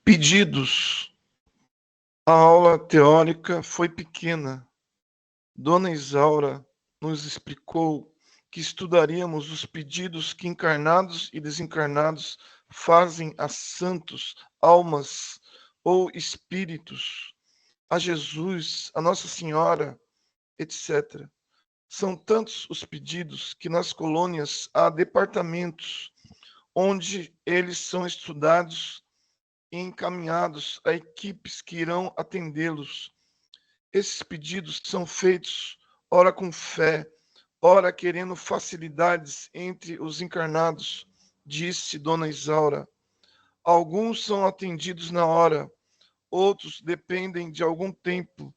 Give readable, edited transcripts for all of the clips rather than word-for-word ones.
Pedidos. A aula teórica foi pequena. Dona Isaura nos explicou que estudaríamos os pedidos que encarnados e desencarnados fazem a santos, almas ou espíritos, a Jesus, a Nossa Senhora, etc. São tantos os pedidos que nas colônias há departamentos onde eles são estudados e encaminhados a equipes que irão atendê-los. Esses pedidos são feitos, ora com fé, ora querendo facilidades entre os encarnados, disse Dona Isaura. Alguns são atendidos na hora, outros dependem de algum tempo.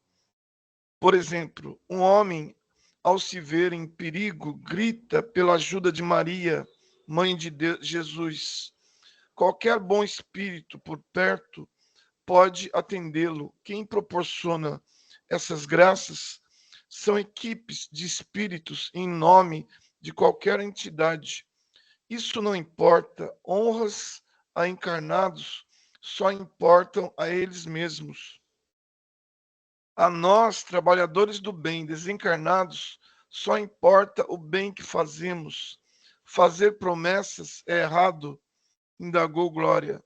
Por exemplo, um homem, ao se ver em perigo, grita pela ajuda de Maria, mãe de Jesus. Qualquer bom espírito por perto pode atendê-lo. Quem proporciona essas graças são equipes de espíritos em nome de qualquer entidade. Isso não importa. Honras a encarnados só importam a eles mesmos. A nós, trabalhadores do bem, desencarnados, só importa o bem que fazemos. Fazer promessas é errado, indagou Glória.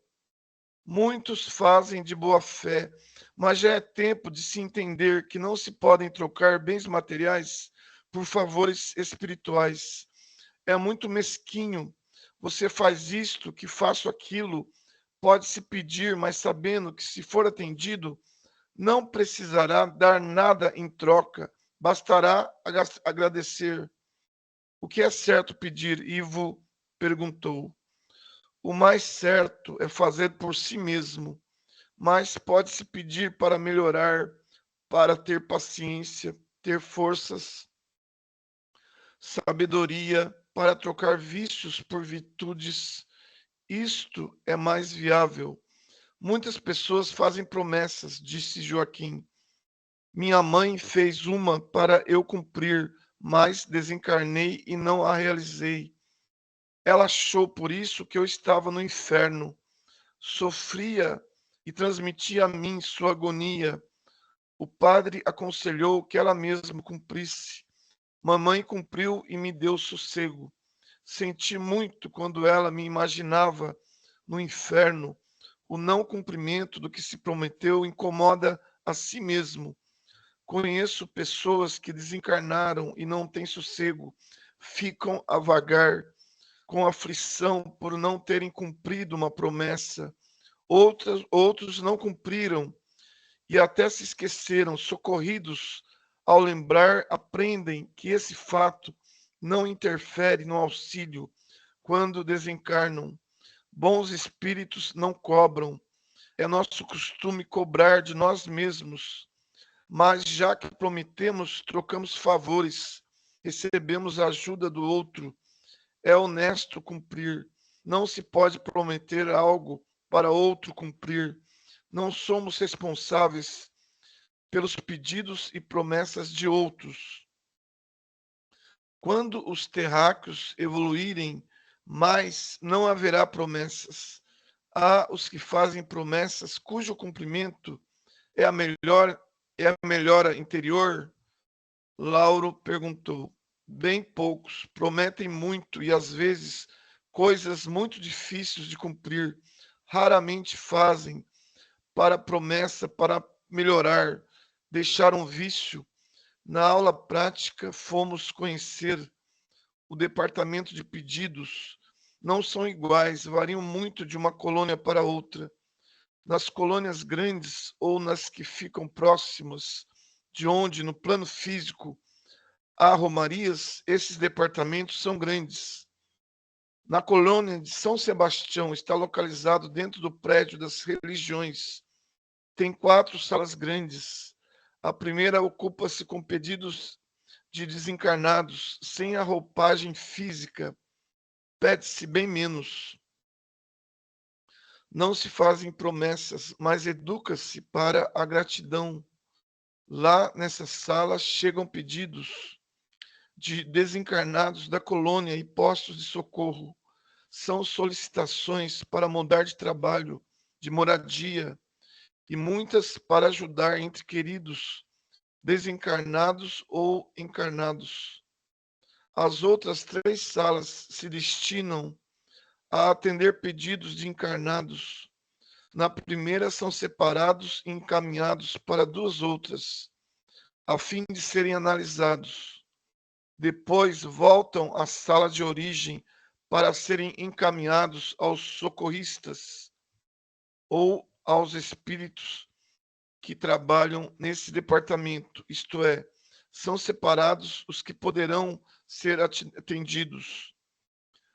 Muitos fazem de boa fé, mas já é tempo de se entender que não se podem trocar bens materiais por favores espirituais. É muito mesquinho. Você faz isto, que faço aquilo. Pode-se pedir, mas sabendo que, se for atendido, não precisará dar nada em troca. Bastará agradecer. O que é certo pedir? Ivo perguntou. O mais certo é fazer por si mesmo, mas pode-se pedir para melhorar, para ter paciência, ter forças, sabedoria, para trocar vícios por virtudes. Isto é mais viável. Muitas pessoas fazem promessas, disse Joaquim. Minha mãe fez uma para eu cumprir, mas desencarnei e não a realizei. Ela achou por isso que eu estava no inferno. Sofria e transmitia a mim sua agonia. O padre aconselhou que ela mesma cumprisse. Mamãe cumpriu e me deu sossego. Senti muito quando ela me imaginava no inferno. O não cumprimento do que se prometeu incomoda a si mesmo. Conheço pessoas que desencarnaram e não têm sossego, ficam a vagar com aflição por não terem cumprido uma promessa. Outros não cumpriram e até se esqueceram, socorridos ao lembrar, aprendem que esse fato não interfere no auxílio quando desencarnam. Bons espíritos não cobram. É nosso costume cobrar de nós mesmos, mas já que prometemos, trocamos favores, recebemos a ajuda do outro. É honesto cumprir. Não se pode prometer algo para outro cumprir. Não somos responsáveis pelos pedidos e promessas de outros. Quando os terráqueos evoluírem mais, não haverá promessas. Há os que fazem promessas cujo cumprimento é a melhora interior. Lauro perguntou. Bem poucos prometem muito e às vezes coisas muito difíceis de cumprir. Raramente fazem para promessa para melhorar, deixar um vício. Na aula prática, fomos conhecer o departamento de pedidos. Não são iguais, variam muito de uma colônia para outra. Nas colônias grandes ou nas que ficam próximas de onde, no plano físico, há romarias, esses departamentos são grandes. Na colônia de São Sebastião, está localizado dentro do prédio das religiões. Tem 4 salas grandes. A primeira ocupa-se com pedidos de desencarnados, sem a roupagem física. Pede-se bem menos. Não se fazem promessas, mas educa-se para a gratidão. Lá nessa sala chegam pedidos de desencarnados da colônia e postos de socorro. São solicitações para mudar de trabalho, de moradia e muitas para ajudar entre queridos desencarnados ou encarnados. As outras 3 salas se destinam a atender pedidos de encarnados. Na primeira são separados e encaminhados para 2 outras, a fim de serem analisados. Depois voltam à sala de origem para serem encaminhados aos socorristas ou aos espíritos que trabalham nesse departamento, isto é, são separados os que poderão ser atendidos.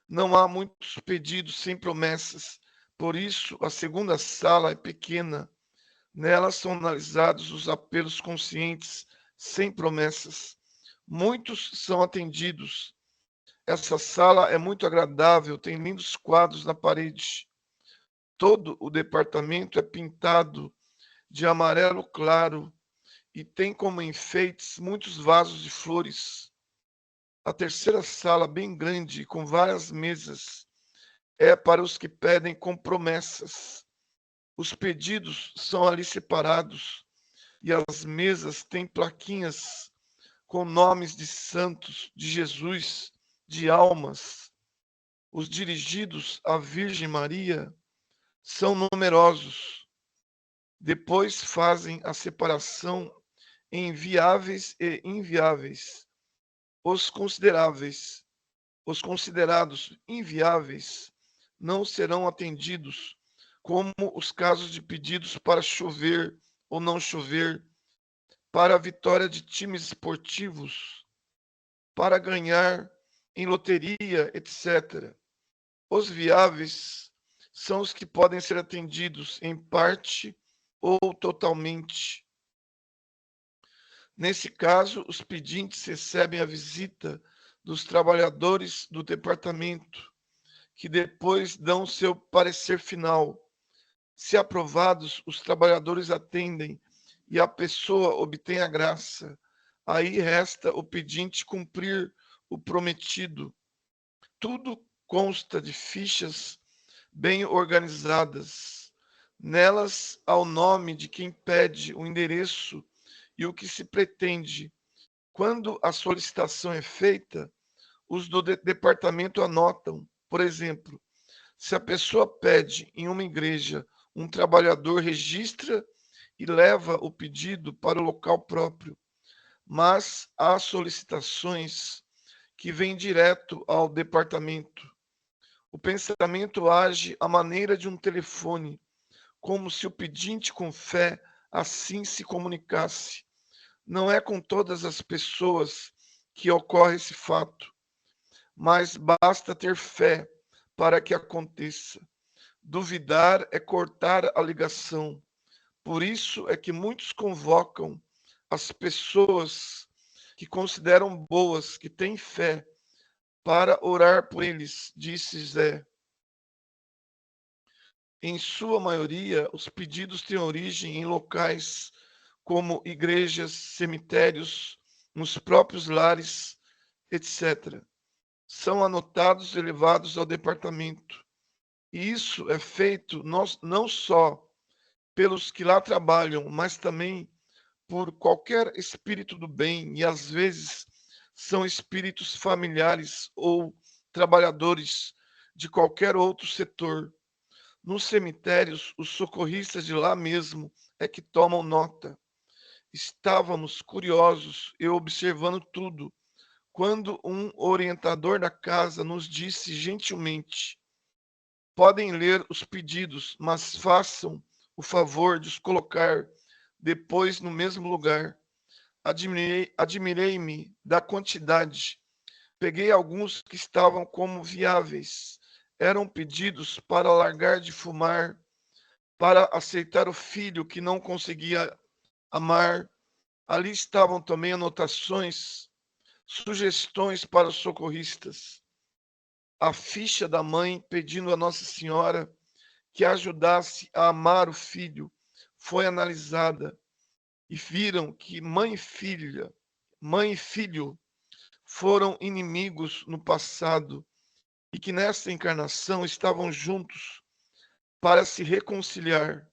Não há muitos pedidos sem promessas, por isso a segunda sala é pequena. Nela são analisados os apelos conscientes sem promessas. Muitos são atendidos. Essa sala é muito agradável, tem lindos quadros na parede. Todo o departamento é pintado de amarelo claro e tem como enfeites muitos vasos de flores. A terceira sala, bem grande, com várias mesas, é para os que pedem com promessas. Os pedidos são ali separados e as mesas têm plaquinhas com nomes de santos, de Jesus, de almas. Os dirigidos à Virgem Maria são numerosos. Depois fazem a separação em viáveis e inviáveis. Os considerados inviáveis não serão atendidos, como os casos de pedidos para chover ou não chover, para a vitória de times esportivos, para ganhar em loteria, etc. Os viáveis são os que podem ser atendidos em parte ou totalmente. Nesse caso, os pedintes recebem a visita dos trabalhadores do departamento, que depois dão seu parecer final. Se aprovados, os trabalhadores atendem e a pessoa obtém a graça. Aí resta o pedinte cumprir o prometido. Tudo consta de fichas bem organizadas. Nelas há o nome de quem pede, o endereço e o que se pretende. Quando a solicitação é feita, os do departamento anotam. Por exemplo, se a pessoa pede em uma igreja, um trabalhador registra e leva o pedido para o local próprio. Mas há solicitações que vêm direto ao departamento. O pensamento age à maneira de um telefone, como se o pedinte com fé assim se comunicasse. Não é com todas as pessoas que ocorre esse fato, mas basta ter fé para que aconteça. Duvidar é cortar a ligação. Por isso é que muitos convocam as pessoas que consideram boas, que têm fé, para orar por eles, disse Zé. Em sua maioria, os pedidos têm origem em locais como igrejas, cemitérios, nos próprios lares, etc. São anotados e levados ao departamento. E isso é feito não só pelos que lá trabalham, mas também por qualquer espírito do bem, e às vezes são espíritos familiares ou trabalhadores de qualquer outro setor. Nos cemitérios, os socorristas de lá mesmo é que tomam nota. Estávamos curiosos e observando tudo, quando um orientador da casa nos disse gentilmente: podem ler os pedidos, mas façam o favor de os colocar depois no mesmo lugar. Admirei-me da quantidade. Peguei alguns que estavam como viáveis. Eram pedidos para largar de fumar, para aceitar o filho que não conseguia amar. Ali estavam também anotações, sugestões para os socorristas. A ficha da mãe pedindo a Nossa Senhora que ajudasse a amar o filho foi analisada e viram que mãe e filho foram inimigos no passado e que nesta encarnação estavam juntos para se reconciliar.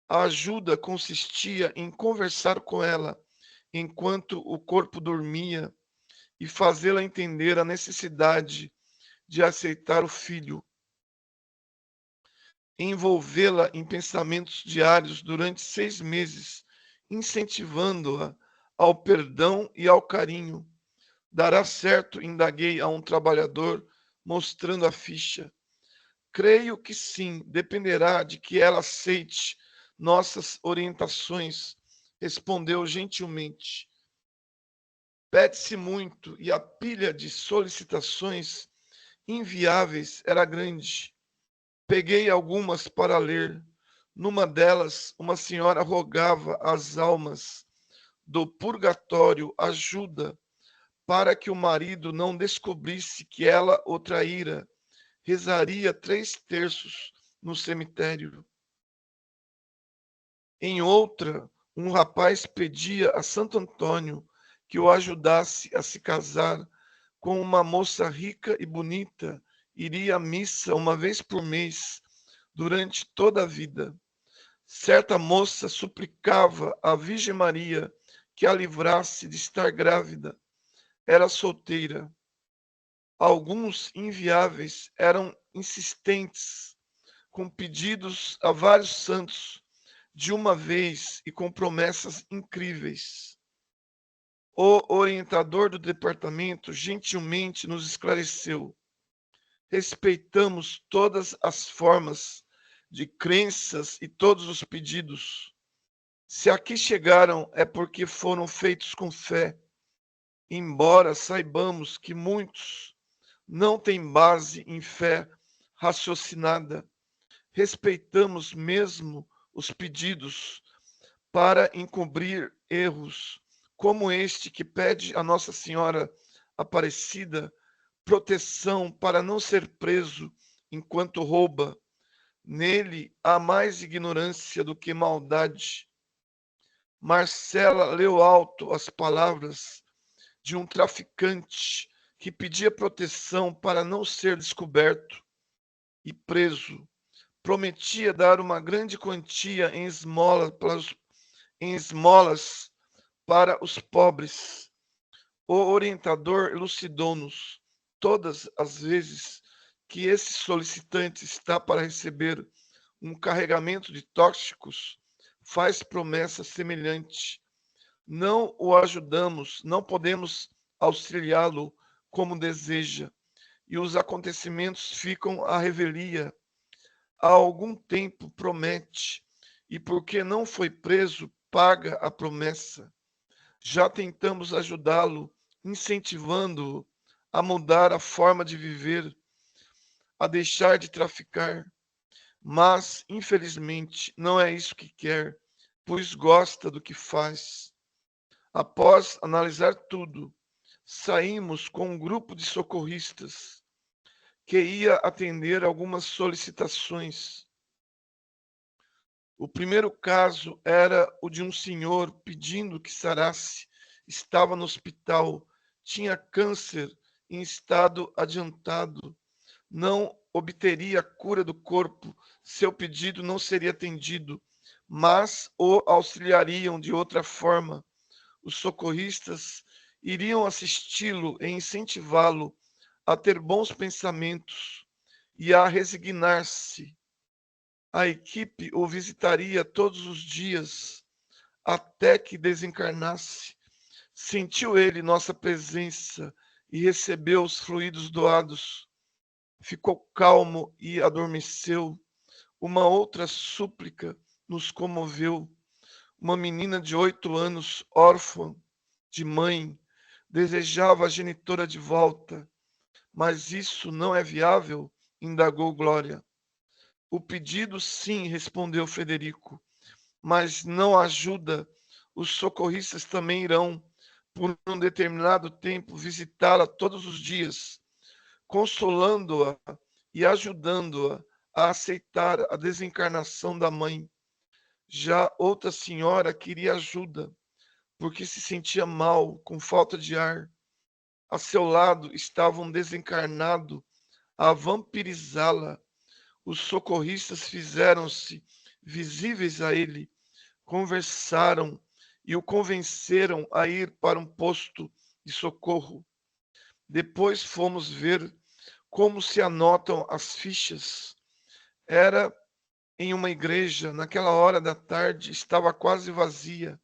A ajuda consistia em conversar com ela enquanto o corpo dormia e fazê-la entender a necessidade de aceitar o filho, envolvê-la em pensamentos diários durante 6 meses, incentivando-a ao perdão e ao carinho. Dará certo? Indaguei a um trabalhador, mostrando a ficha. Creio que sim, dependerá de que ela aceite nossas orientações, respondeu gentilmente. Pede-se muito e a pilha de solicitações inviáveis era grande. Peguei algumas para ler. Numa delas, uma senhora rogava às almas do purgatório ajuda para que o marido não descobrisse que ela o traíra. Rezaria 3 terços no cemitério. Em outra, um rapaz pedia a Santo Antônio que o ajudasse a se casar com uma moça rica e bonita. Iria à missa uma vez por mês durante toda a vida. Certa moça suplicava à Virgem Maria que a livrasse de estar grávida. Era solteira. Alguns inviáveis eram insistentes, com pedidos a vários santos de uma vez e com promessas incríveis. O orientador do departamento gentilmente nos esclareceu: respeitamos todas as formas de crenças e todos os pedidos. Se aqui chegaram é porque foram feitos com fé, embora saibamos que muitos não têm base em fé raciocinada. Respeitamos mesmo os pedidos para encobrir erros, como este que pede a Nossa Senhora Aparecida proteção para não ser preso enquanto rouba. Nele há mais ignorância do que maldade. Marcela leu alto as palavras de um traficante que pedia proteção para não ser descoberto e preso. Prometia dar uma grande quantia em esmolas para os pobres. O orientador elucidou-nos: todas as vezes que esse solicitante está para receber um carregamento de tóxicos, faz promessa semelhante. Não o ajudamos, não podemos auxiliá-lo como deseja, e os acontecimentos ficam à revelia. Há algum tempo promete, e porque não foi preso, paga a promessa. Já tentamos ajudá-lo, incentivando-o a mudar a forma de viver, a deixar de traficar, mas, infelizmente, não é isso que quer, pois gosta do que faz. Após analisar tudo, saímos com um grupo de socorristas que ia atender algumas solicitações. O primeiro caso era o de um senhor pedindo que sarasse. Estava no hospital, tinha câncer em estado adiantado, não obteria a cura do corpo, seu pedido não seria atendido, mas o auxiliariam de outra forma. Os socorristas iriam assisti-lo e incentivá-lo a ter bons pensamentos e a resignar-se. A equipe o visitaria todos os dias até que desencarnasse. Sentiu ele nossa presença e recebeu os fluidos doados. Ficou calmo e adormeceu. Uma outra súplica nos comoveu. Uma menina de 8 anos, órfã de mãe, desejava a genitora de volta. Mas isso não é viável? Indagou Glória. O pedido, sim, respondeu Frederico, mas não ajuda. Os socorristas também irão, por um determinado tempo, visitá-la todos os dias, consolando-a e ajudando-a a aceitar a desencarnação da mãe. Já outra senhora queria ajuda, porque se sentia mal, com falta de ar. A seu lado estava um desencarnado a vampirizá-la. Os socorristas fizeram-se visíveis a ele, conversaram e o convenceram a ir para um posto de socorro. Depois fomos ver como se anotam as fichas. Era em uma igreja, naquela hora da tarde, estava quase vazia.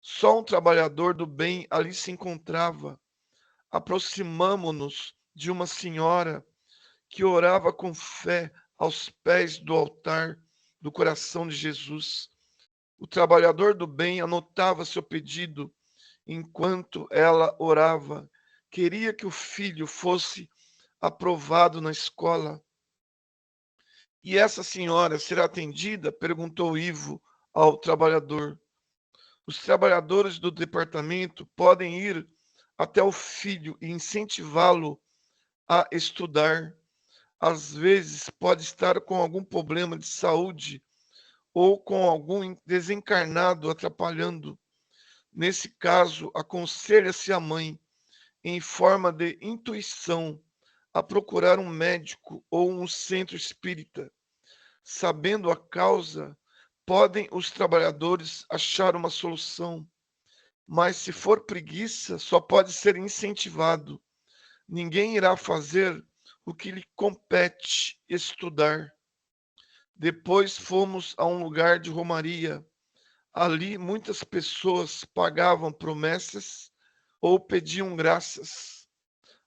Só um trabalhador do bem ali se encontrava. Aproximamo-nos de uma senhora que orava com fé aos pés do altar do coração de Jesus. O trabalhador do bem anotava seu pedido enquanto ela orava. Queria que o filho fosse aprovado na escola. E essa senhora será atendida? Perguntou Ivo ao trabalhador. Os trabalhadores do departamento podem ir até o filho e incentivá-lo a estudar. Às vezes pode estar com algum problema de saúde ou com algum desencarnado atrapalhando. Nesse caso, aconselha-se a mãe, em forma de intuição, a procurar um médico ou um centro espírita. Sabendo a causa, podem os trabalhadores achar uma solução, mas se for preguiça, só pode ser incentivado. Ninguém irá fazer o que lhe compete estudar. Depois fomos a um lugar de romaria. Ali muitas pessoas pagavam promessas ou pediam graças.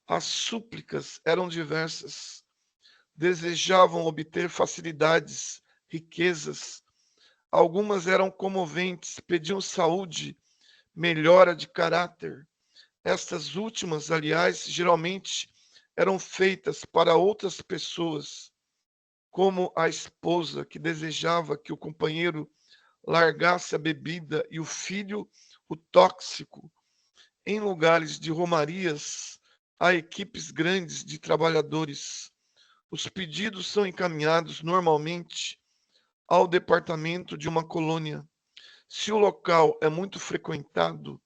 As súplicas eram diversas. Desejavam obter facilidades, riquezas. Algumas eram comoventes, pediam saúde, melhora de caráter. Estas últimas, aliás, geralmente eram feitas para outras pessoas, como a esposa que desejava que o companheiro largasse a bebida e o filho o tóxico. Em lugares de romarias, há equipes grandes de trabalhadores. Os pedidos são encaminhados normalmente ao departamento de uma colônia. Se o local é muito frequentado,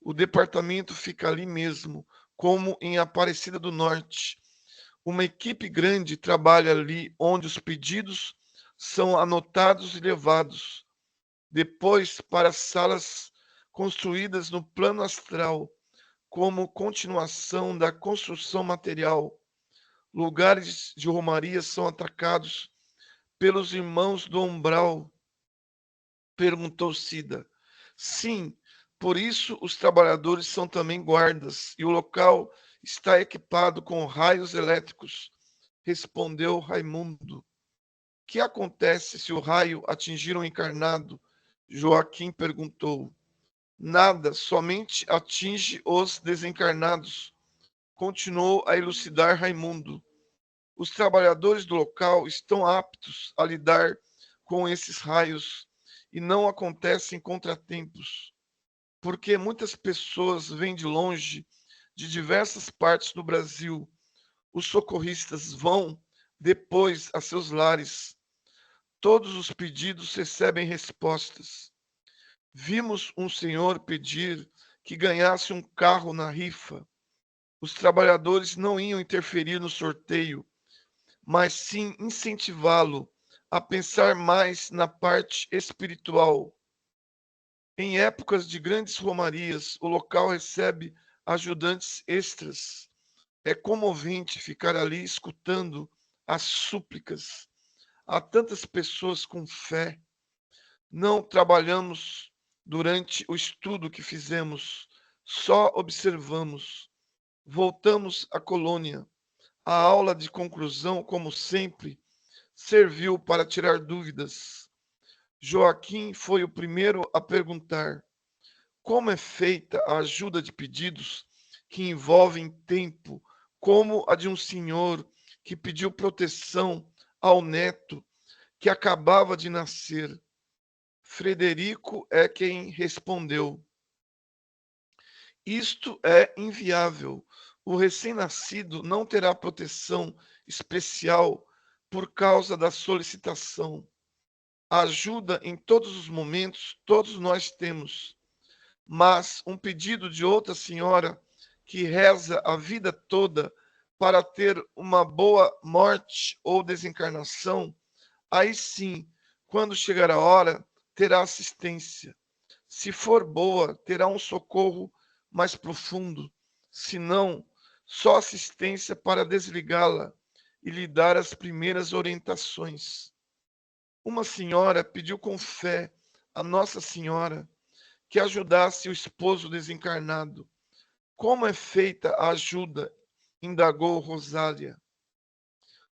o departamento fica ali mesmo, como em Aparecida do Norte. Uma equipe grande trabalha ali onde os pedidos são anotados e levados depois para salas construídas no plano astral, como continuação da construção material. Lugares de romaria são atacados pelos irmãos do umbral? Perguntou Cida. Sim, por isso os trabalhadores são também guardas, e o local está equipado com raios elétricos, respondeu Raimundo. O que acontece se o raio atingir um encarnado? Joaquim perguntou. Nada, somente atinge os desencarnados, continuou a elucidar Raimundo. Os trabalhadores do local estão aptos a lidar com esses raios e não acontecem contratempos, porque muitas pessoas vêm de longe, de diversas partes do Brasil. Os socorristas vão depois a seus lares. Todos os pedidos recebem respostas. Vimos um senhor pedir que ganhasse um carro na rifa. Os trabalhadores não iam interferir no sorteio, mas sim incentivá-lo a pensar mais na parte espiritual. Em épocas de grandes romarias, o local recebe ajudantes extras. É comovente ficar ali escutando as súplicas. Há tantas pessoas com fé. Não trabalhamos durante o estudo que fizemos, só observamos. Voltamos à colônia. A aula de conclusão, como sempre, serviu para tirar dúvidas. Joaquim foi o primeiro a perguntar: como é feita a ajuda de pedidos que envolvem tempo, como a de um senhor que pediu proteção ao neto que acabava de nascer? Frederico é quem respondeu: isto é inviável. O recém-nascido não terá proteção especial por causa da solicitação. Ajuda em todos os momentos, todos nós temos. Mas um pedido de outra senhora que reza a vida toda para ter uma boa morte ou desencarnação, aí sim, quando chegar a hora, terá assistência. Se for boa, terá um socorro mais profundo. Se não, só assistência para desligá-la e lhe dar as primeiras orientações. Uma senhora pediu com fé a Nossa Senhora que ajudasse o esposo desencarnado. Como é feita a ajuda? Indagou Rosália.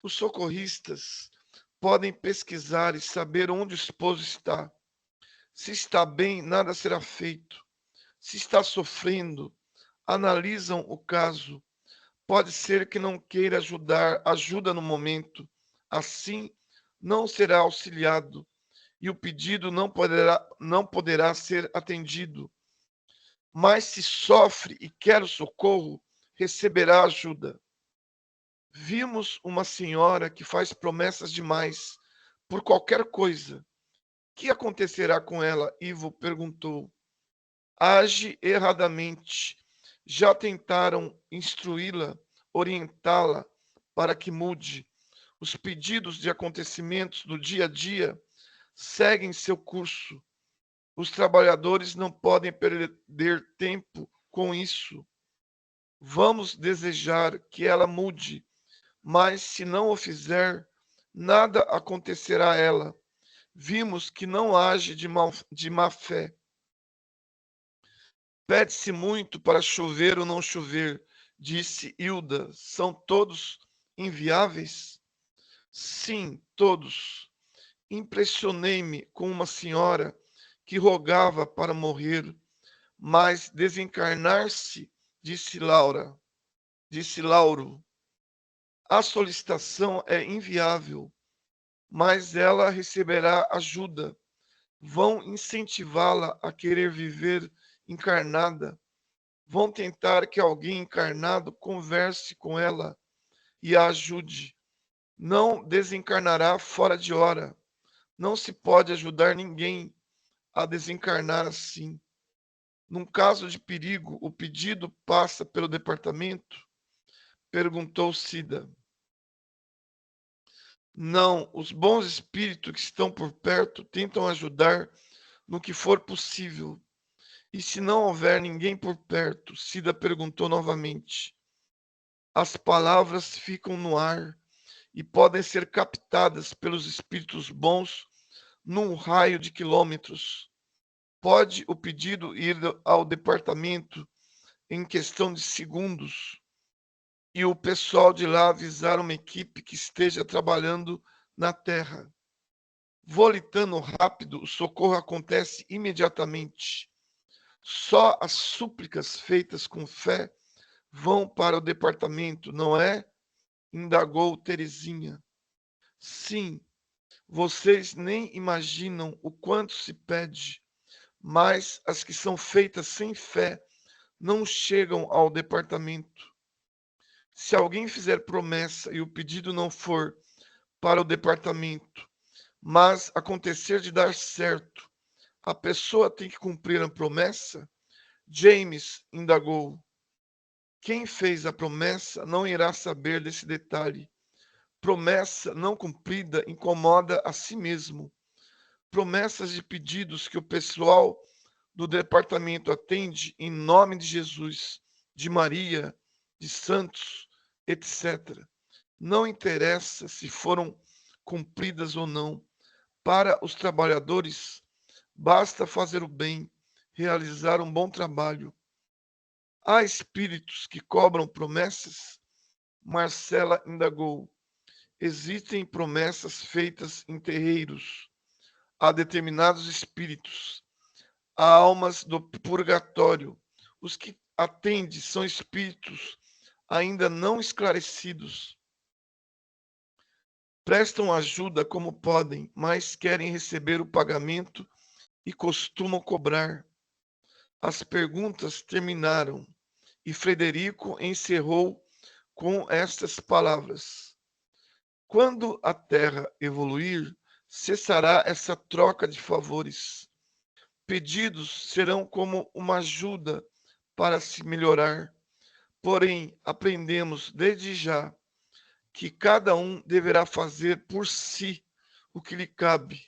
Os socorristas podem pesquisar e saber onde o esposo está. Se está bem, nada será feito. Se está sofrendo, analisam o caso. Pode ser que não queira ajuda no momento. Assim, não será auxiliado e o pedido não poderá ser atendido. Mas se sofre e quer o socorro, receberá ajuda. Vimos uma senhora que faz promessas demais por qualquer coisa. Que acontecerá com ela? Ivo perguntou. Age erradamente. Já tentaram instruí-la, orientá-la para que mude. Os pedidos de acontecimentos do dia a dia seguem seu curso. Os trabalhadores não podem perder tempo com isso. Vamos desejar que ela mude, mas se não o fizer, nada acontecerá a ela. Vimos que não age de má fé. Pede-se muito para chover ou não chover, disse Hilda. São todos inviáveis? Sim, todos. Impressionei-me com uma senhora que rogava para morrer, mas desencarnar-se, disse Lauro. A solicitação é inviável, mas ela receberá ajuda. Vão incentivá-la a querer viver encarnada. Vão tentar que alguém encarnado converse com ela e a ajude. Não desencarnará fora de hora. Não se pode ajudar ninguém a desencarnar assim. Num caso de perigo, o pedido passa pelo departamento? Perguntou Cida. Não, os bons espíritos que estão por perto tentam ajudar no que for possível. E se não houver ninguém por perto? Cida perguntou novamente. As palavras ficam no ar e podem ser captadas pelos espíritos bons num raio de quilômetros. Pode o pedido ir ao departamento em questão de segundos e o pessoal de lá avisar uma equipe que esteja trabalhando na Terra. Volitando rápido, o socorro acontece imediatamente. Só as súplicas feitas com fé vão para o departamento, não é? Indagou Terezinha. Sim, vocês nem imaginam o quanto se pede, mas as que são feitas sem fé não chegam ao departamento. Se alguém fizer promessa e o pedido não for para o departamento, mas acontecer de dar certo, a pessoa tem que cumprir a promessa? James indagou. Quem fez a promessa não irá saber desse detalhe. Promessa não cumprida incomoda a si mesmo. Promessas de pedidos que o pessoal do departamento atende em nome de Jesus, de Maria, de santos, etc. Não interessa se foram cumpridas ou não. Para os trabalhadores, basta fazer o bem, realizar um bom trabalho. Há espíritos que cobram promessas? Marcela indagou. Existem promessas feitas em terreiros a determinados espíritos, a almas do purgatório. Os que atende são espíritos ainda não esclarecidos. Prestam ajuda como podem, mas querem receber o pagamento e costumam cobrar. As perguntas terminaram e Frederico encerrou com estas palavras: quando a Terra evoluir, cessará essa troca de favores. Pedidos serão como uma ajuda para se melhorar. Porém, aprendemos desde já que cada um deverá fazer por si o que lhe cabe,